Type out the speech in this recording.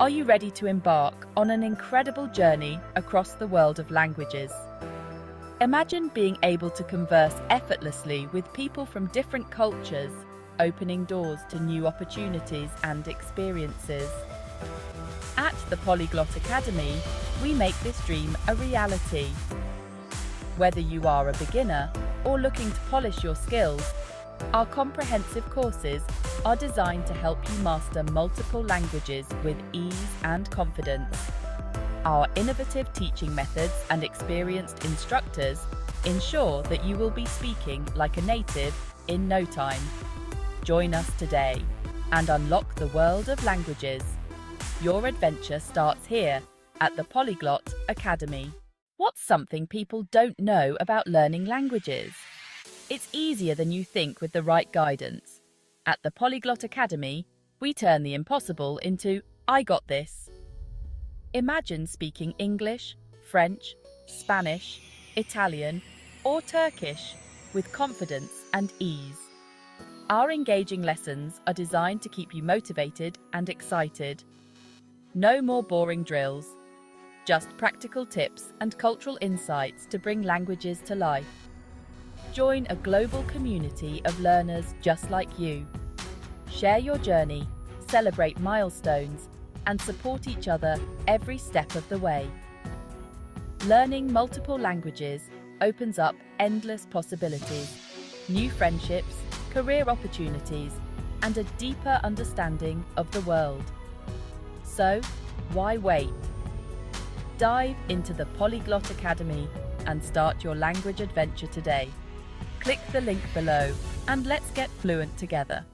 Are you ready to embark on an incredible journey across the world of languages? Imagine being able to converse effortlessly with people from different cultures, opening doors to new opportunities and experiences. At the Polyglot Academy, we make this dream a reality. Whether you are a beginner or looking to polish your skills, our comprehensive courses are designed to help you master multiple languages with ease and confidence. Our innovative teaching methods and experienced instructors ensure that you will be speaking like a native in no time. Join us today and unlock the world of languages. Your adventure starts here at the Polyglot Academy. What's something people don't know about learning languages? It's easier than you think with the right guidance. At the Polyglot Academy, we turn the impossible into "I got this." Imagine speaking English, French, Spanish, Italian, or Turkish with confidence and ease. Our engaging lessons are designed to keep you motivated and excited. No more boring drills, just practical tips and cultural insights to bring languages to life. Join a global community of learners just like you. Share your journey, celebrate milestones, and support each other every step of the way. Learning multiple languages opens up endless possibilities, new friendships, career opportunities, and a deeper understanding of the world. So, why wait? Dive into the Polyglot Academy and start your language adventure today. Click the link below and let's get fluent together.